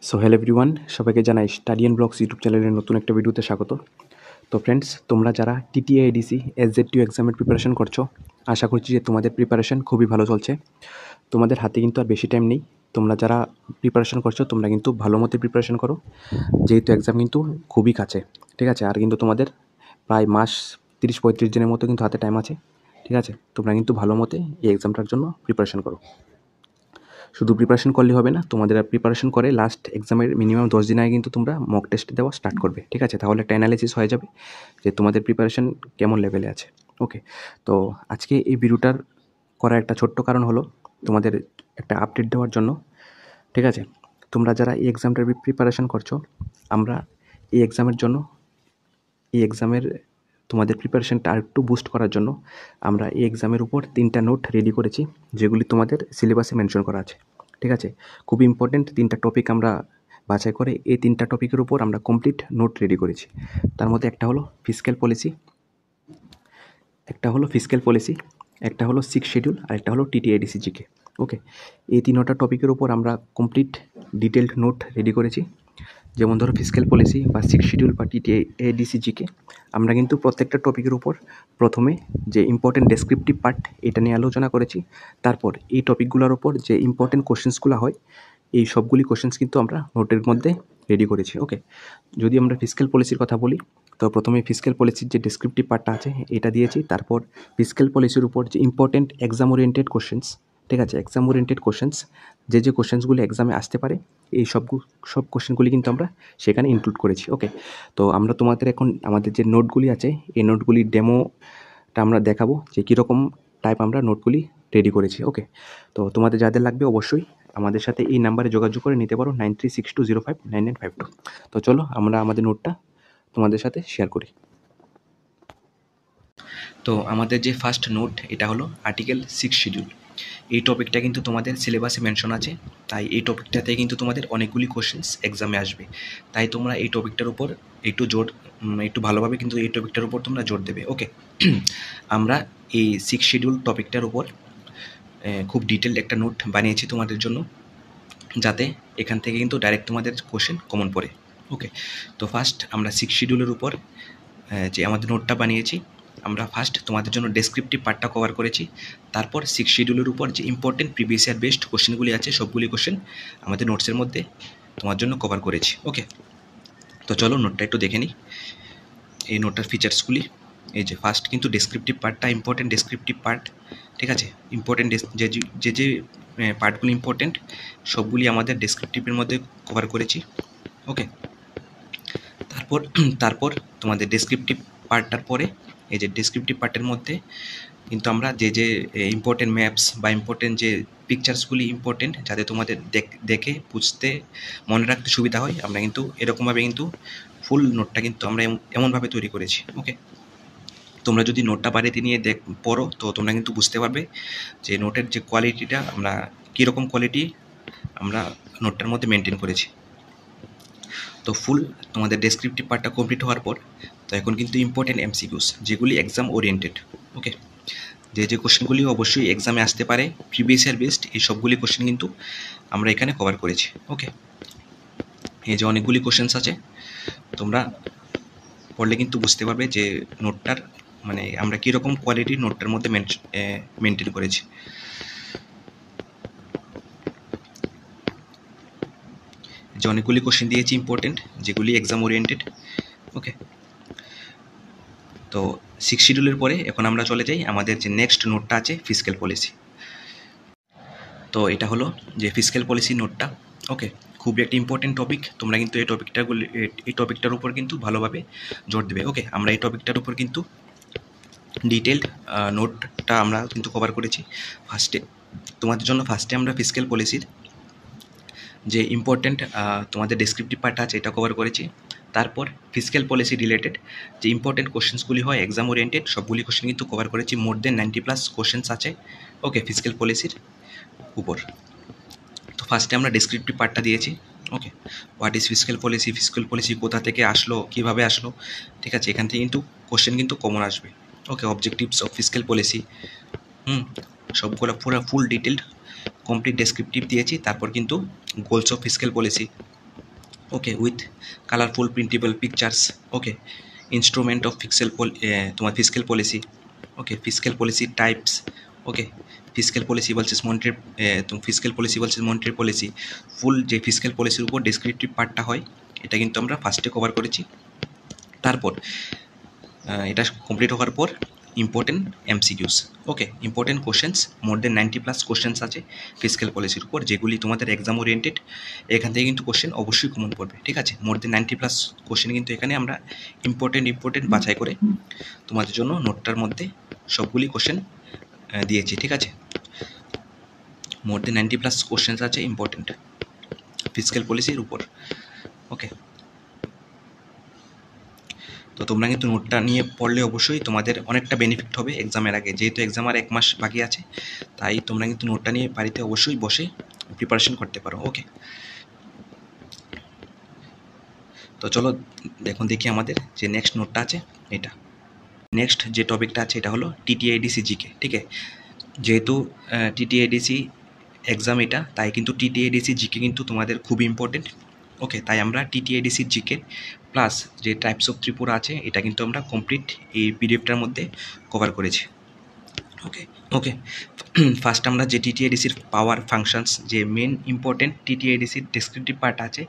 So hello everyone, সবাইকে জানাই study and blogs YouTube চ্যানেলের নতুন একটা ভিডিওতে স্বাগত। তো ফ্রেন্ডস, তোমরা যারা টিটিআইডিসি এসজেড2 এক্সামের প্রিপারেশন করছো, আশা করছি যে তোমাদের প্রিপারেশন খুবই ভালো চলছে। তোমাদের হাতে কিন্তু আর বেশি টাইম নেই। তোমরা যারা প্রিপারেশন করছো তোমরা কিন্তু ভালো মতো প্রিপারেশন করো, যেহেতু এক্সাম কিন্তু খুবই কাছে। ঠিক আছে, আর কিন্তু তোমাদের প্রায় মাস 30-35 দিনের মতো কিন্তু হাতে টাইম আছে। ঠিক আছে, তোমরা কিন্তু ভালো মতে এই এক্সামটার জন্য প্রিপারেশন করো। শুধু প্রিপারেশন করলে হবে না, তোমাদের প্রিপারেশন করে লাস্ট এক্সামের মিনিমাম 10 দিন আগে কিন্তু তোমরা মক টেস্ট দেওয়া স্টার্ট করবে। ঠিক আছে, তাহলে একটা অ্যানালিসিস হয়ে যাবে যে তোমাদের প্রিপারেশন কেমন লেভেলে আছে। ওকে, তো আজকে এই ভিডিওটার করার একটা ছোট্ট কারণ হলো তোমাদের একটা আপডেট দেওয়ার জন্য। ঠিক আছে, তোমরা যারা এই এক্সামটার প্রিপারেশন করছো, আমরা এই এক্সামের জন্য এই এক্সামের তোমাদের প্রিপারেশনটা আরেকটু বুস্ট করার জন্য আমরা এই এক্সামের উপর 3টা নোট রেডি করেছি, যেগুলি তোমাদের সিলেবাসে মেনশন করা আছে। ঠিক আছে, খুবই ইম্পর্টেন্ট 3টা টপিক আমরা বাছাই করে এই 3টা টপিকের উপর আমরা কমপ্লিট নোট রেডি করেছি। তার মধ্যে একটা হলো ফিসক্যাল পলিসি, একটা হলো একটা হলো 6 শিডিউল, আর একটা হলো টিটিআইডিসি জিকে। ওকে, এই 3টা টপিকের উপর আমরা কমপ্লিট ডিটেলড নোট রেডি করেছি। যেমন ধরো ফিসক্যাল পলিসি বা 6 শিডিউল বা টিটিআইডিসি জিকে, আমরা কিন্তু প্রত্যেকটা টপিকের উপর প্রথমে যে ইম্পর্টেন্ট ডেসক্রিপটিভ পার্ট এটা নিয়ে আলোচনা করেছি। তারপর এই টপিকগুলোর ওপর যে ইম্পর্টেন্ট কোশ্চেন্সগুলো হয়, এই সবগুলি কোশ্চেন্স কিন্তু আমরা নোটের মধ্যে রেডি করেছি। ওকে, যদি আমরা ফিসক্যাল পলিসির কথা বলি, তো প্রথমে ফিসক্যাল পলিসির যে ডেসক্রিপটিভ পার্টটা আছে এটা দিয়েছি। তারপর ফিসক্যাল পলিসির উপর যে ইম্পর্টেন্ট এক্সাম ওরিয়েন্টেড কোশ্চেন্স, ঠিক আছে, এক্সাম ওরিয়েন্টেড কোশ্চেন্স, যে কোশ্চেন্সগুলি এক্সামে আসতে পারে, এই সব কোশ্চেনগুলি কিন্তু আমরা সেখানে ইনক্লুড করেছি। ওকে, তো আমরা তোমাদের এখন আমাদের যে নোটগুলি আছে এই নোটগুলির ডেমোটা আমরা দেখাবো যে কীরকম টাইপ আমরা নোটগুলি রেডি করেছি। ওকে, তো তোমাদের যাদের লাগবে অবশ্যই আমাদের সাথে এই নাম্বারে যোগাযোগ করে নিতে পারো 9362059952। তো চলো আমরা আমাদের নোটটা তোমাদের সাথে শেয়ার করি। তো আমাদের যে ফার্স্ট নোট এটা হলো আর্টিকেল 6 শিডিউল। এই টপিকটা কিন্তু তোমাদের সিলেবাসে মেনশন আছে, তাই এই টপিকটাতে কিন্তু তোমাদের অনেকগুলি কোশ্চেন্স এক্সামে আসবে। তাই তোমরা এই টপিকটার উপর একটু ভালোভাবে কিন্তু এই টপিকটার উপর তোমরা জোর দেবে। ওকে, আমরা এই 6 শিডিউল টপিকটার উপর খুব ডিটেলড একটা নোট বানিয়েছি তোমাদের জন্য, যাতে এখান থেকে কিন্তু ডাইরেক্ট তোমাদের কোশ্চেন কমন পড়ে। ওকে, তো ফার্স্ট আমরা 6 শিডিউলের উপর যে আমাদের নোটটা বানিয়েছি, আমরা ফার্স্ট তোমাদের জন্য ডেসক্রিপটিভ পার্টটা কভার করেছি। তারপর 6 শিডিউলের উপর যে ইম্পর্টেন্ট প্রিভিয়াস ইয়ার বেস্ট কোশ্চেনগুলি আছে সবগুলি কোশ্চেন আমাদের নোটসের মধ্যে তোমার জন্য কভার করেছি। ওকে, তো চলো নোটটা একটু দেখে নিই। এই নোটটার ফিচার্সগুলি এই যে ফার্স্ট কিন্তু ডেসক্রিপটিভ পার্টটা ইম্পর্টেন্ট ডেসক্রিপটিভ পার্ট। ঠিক আছে, ইম্পর্টেন্ট যে পার্টগুলি ইম্পর্টেন্ট সবগুলি আমাদের ডেসক্রিপটিভের মধ্যে কভার করেছি। ওকে, তারপর তোমাদের ডেসক্রিপটিভ পার্টটার পরে এই যে ডেসক্রিপটিভ পার্টের মধ্যে কিন্তু আমরা যে ইম্পর্টেন্ট ম্যাপস বা ইম্পর্টেন্ট যে পিকচার্সগুলি ইম্পর্টেন্ট, যাতে তোমাদের দেখে বুঝতে মনে রাখতে সুবিধা হয়, আমরা কিন্তু এরকমভাবে কিন্তু ফুল নোটটা কিন্তু আমরা এমনভাবে তৈরি করেছি। ওকে, তোমরা যদি নোটটা বাড়িতে নিয়ে পড়ো তো তোমরা কিন্তু বুঝতে পারবে যে নোটের যে কোয়ালিটিটা আমরা কীরকম কোয়ালিটি আমরা নোটটার মধ্যে মেনটেন করেছি। তো ফুল তোমাদের ডেসক্রিপটিভ পার্টটা কমপ্লিট হওয়ার পর তো এখন কিন্তু ইম্পর্টেন্ট এমসিকিউস যেগুলি এক্সাম ওরিয়েন্টেড। ওকে, যে কোশ্চেনগুলি অবশ্যই এক্সামে আসতে পারে প্রিভিয়াস ইয়ার বেসড, এই সবগুলি কোশ্চেন কিন্তু আমরা এখানে কভার করেছি। ওকে, এই যে অনেকগুলি কোশ্চেন্স আছে, তোমরা পড়লে কিন্তু বুঝতে পারবে যে নোটটার মানে আমরা কীরকম কোয়ালিটির নোটটার মধ্যে মেনটেন করেছি। যে অনেকগুলি কোশ্চেন দিয়েছি ইম্পর্টেন্ট যেগুলি এক্সাম ওরিয়েন্টেড। ওকে, তো 6 শিডিউলের পরে এখন আমরা চলে যাই আমাদের যে নেক্সট নোটটা আছে ফিসক্যাল পলিসি। তো এটা হলো যে ফিসক্যাল পলিসি নোটটা। ওকে, খুবই একটা ইম্পর্টেন্ট টপিক, তোমরা কিন্তু এই টপিকটার উপর কিন্তু ভালোভাবে জোর দেবে। ওকে, আমরা এই টপিকটার উপর কিন্তু ডিটেলড নোটটা আমরা কিন্তু কভার করেছি। তোমাদের জন্য ফার্স্টে আমরা ফিসক্যাল পলিসির যে ইম্পর্টেন্ট তোমাদের ডেসক্রিপটিভ পার্ট আছে এটা কভার করেছি। তারপর ফিসক্যাল পলিসি রিলেটেড যে ইম্পর্টেন্ট কোশ্চেন্সগুলি হয় এক্সাম ওরিয়েন্টেড সবগুলি কোশ্চেন কিন্তু কভার করেছি, মোর দেন 90+ কোশ্চেন্স আছে। ওকে, ফিসক্যাল পলিসির উপর তো ফার্স্টে আমরা ডেসক্রিপটিভ পার্টটা দিয়েছি। ওকে, হোয়াট ইজ ফিসক্যাল পলিসি কোথা থেকে আসলো, কীভাবে আসলো। ঠিক আছে, এখান থেকে কিন্তু কোশ্চেন কিন্তু কমন আসবে। Okay, objectives of fiscal policy, সবগুলো পুরো ফুল ডিটেলড কমপ্লিট ডেসক্রিপটিভ দিয়েছি। তারপর কিন্তু goals of fiscal policy, okay, with colourful printable pictures. Okay, instrument of তোমার fiscal policy. Okay, fiscal policy types. Okay, fiscal policy versus monetary, fiscal policy versus monetary policy. Full যে ফিসক্যাল পলিসির উপর descriptive পার্টটা হয় এটা কিন্তু আমরা ফার্স্টে কভার করেছি। তারপর এটা কমপ্লিট হওয়ার পর ইম্পর্টেন্ট এমসিকিউস। ওকে, ইম্পর্টেন্ট কোশ্চেন্স, মোর দেন 90+ কোশ্চেন্স আছে ফিসক্যাল পলিসির উপর, যেগুলি তোমাদের এক্সাম ওরিয়েন্টেড। এখান থেকে কিন্তু কোশ্চেন অবশ্যই কমন পড়বে, ঠিক আছে। মোর দেন 90+ কোশ্চেন কিন্তু এখানে আমরা ইম্পর্টেন্ট বাছাই করে তোমাদের জন্য নোটটার মধ্যে সবগুলি কোশ্চেন দিয়েছি, ঠিক আছে। মোর দেন 90+ কোশ্চেন্স আছে ইম্পর্টেন্ট ফিসক্যাল পলিসির উপর। ওকে, তো তোমরা কিন্তু নোটটা নিয়ে পড়লে অবশ্যই তোমাদের অনেকটা বেনিফিট হবে এক্সামের আগে, যেহেতু এক্সাম আর 1 মাস বাকি আছে, তাই তোমরা কিন্তু নোটটা নিয়ে বাড়িতে অবশ্যই বসে প্রিপারেশন করতে পারো। ওকে, তো চলো দেখি আমাদের যে নেক্সট নোটটা আছে এটা। নেক্সট যে টপিকটা আছে এটা হলো টিটিআইডিসি জিকে, ঠিক আছে। যেহেতু টিটিআইডিসি এক্সাম এটা, তাই কিন্তু টিটিআইডিসি জিকে কিন্তু তোমাদের খুবই ইম্পর্টেন্ট। ওকে, তাই আমরা টিটিআইডিসি জিকে প্লাস যে টাইপস অফ ত্রিপুরা আছে এটা কিন্তু আমরা কমপ্লিট এই পিডিএফটার মধ্যে কভার করেছি। ওকে ওকে, ফার্স্ট আমরা যে টিটিআইডিসির পাওয়ার ফাংশনস, যে মেন ইম্পর্টেন্ট টিটিআইডিসির ডেসক্রিপটিভ পার্ট আছে,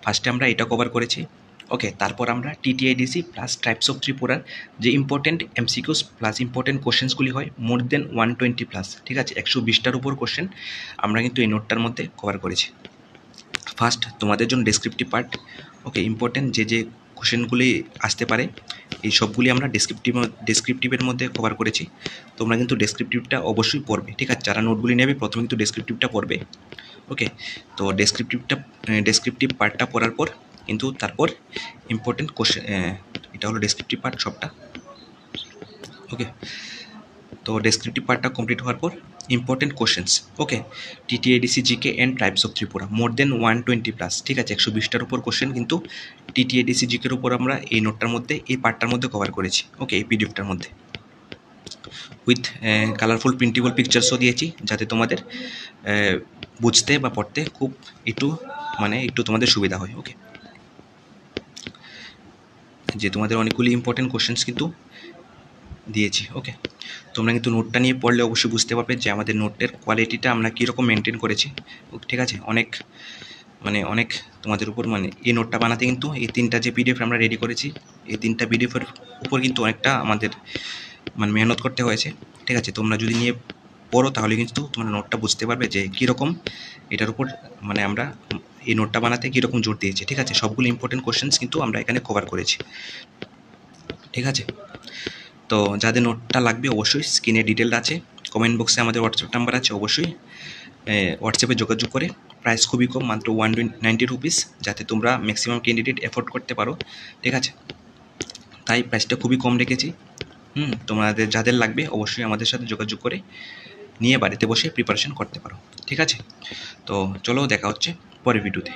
ফার্স্টে আমরা এটা কভার করেছি। ওকে, তারপর আমরা টিটিআইডিসি প্লাস টাইপস অফ ত্রিপুরার যে ইম্পর্টেন্ট এমসিকিউস প্লাস ইম্পর্টেন্ট কোশ্চেন্সগুলি হয় মোর দেন 120+, ঠিক আছে, 120টার উপর কোশ্চেন আমরা কিন্তু এই নোটটার মধ্যে কভার করেছি। ফার্স্ট তোমাদের জন্য ডেসক্রিপটিভ পার্ট। ওকে, ইম্পর্টেন্ট যে কোশ্চেনগুলি আসতে পারে এই সবগুলি আমরা ডেসক্রিপটিভের মধ্যে কভার করেছি। তোমরা কিন্তু ডেসক্রিপটিভটা অবশ্যই পড়বে, ঠিক আছে। যারা নোটগুলি নেবে প্রথমে কিন্তু ডেসক্রিপটিভটা পড়বে। ওকে, তো ডেসক্রিপটিভ পার্টটা পড়ার পর কিন্তু তারপর ইম্পর্টেন্ট কোশ্চেন, এটা হলো ডেসক্রিপটিভ পার্ট সবটা। ওকে, তো ডেসক্রিপটিভ পার্টটা কমপ্লিট হওয়ার পর important questions. Okay, TTIDC GK and types of Tripura more than 120+, ঠিক আছে, 120টার উপর কোশ্চেন কিন্তু টিটিআইডিসি জিকের উপর আমরা এই নোটটার মধ্যে এই পার্টটার মধ্যে কভার করেছি। ওকে, এই পিডিএফটার মধ্যে উইথ কালারফুল প্রিন্টেবল পিকচার্সও দিয়েছি, যাতে তোমাদের বুঝতে বা পড়তে খুব একটু তোমাদের সুবিধা হয়। ওকে, যে তোমাদের অনেকগুলি ইম্পর্টেন্ট কোশ্চেন্স কিন্তু দিয়েছি। ওকে, তোমরা কিন্তু নোটটা নিয়ে পড়লে অবশ্যই বুঝতে পারবে যে আমাদের নোটের কোয়ালিটিটা আমরা কীরকম মেনটেন করেছি, ঠিক আছে। অনেক তোমাদের উপর এই নোটটা বানাতে কিন্তু এই 3টা যে পিডিএফ আমরা রেডি করেছি, এই 3টা পিডিএফের উপর কিন্তু অনেকটা আমাদের মেহনত করতে হয়েছে, ঠিক আছে। তোমরা যদি নিয়ে পড়ো তাহলে কিন্তু তোমরা নোটটা বুঝতে পারবে যে কীরকম এটার উপর আমরা এই নোটটা বানাতে কীরকম জোর দিয়েছি, ঠিক আছে। সবগুলো ইম্পর্টেন্ট কোশ্চেন্স কিন্তু আমরা এখানে কভার করেছি, ঠিক আছে। তো যাদের নোটটা লাগবে অবশ্যই স্ক্রিনে ডিটেল আছে, কমেন্ট বক্সে আমাদের হোয়াটসঅ্যাপ নাম্বার আছে, অবশ্যই হোয়াটসঅ্যাপে যোগাযোগ করে। প্রাইস খুবই কম, মাত্র 190 রুপিস, যাতে তোমরা ম্যাক্সিমাম ক্যান্ডিডেট এফোর্ড করতে পারো, ঠিক আছে। তাই প্রাইসটা খুবই কম রেখেছি। তোমাদের যাদের লাগবে অবশ্যই আমাদের সাথে যোগাযোগ করে নিয়ে বাড়িতে বসে প্রিপারেশন করতে পারো, ঠিক আছে। তো চলো দেখা হচ্ছে পরের ভিডিওতে।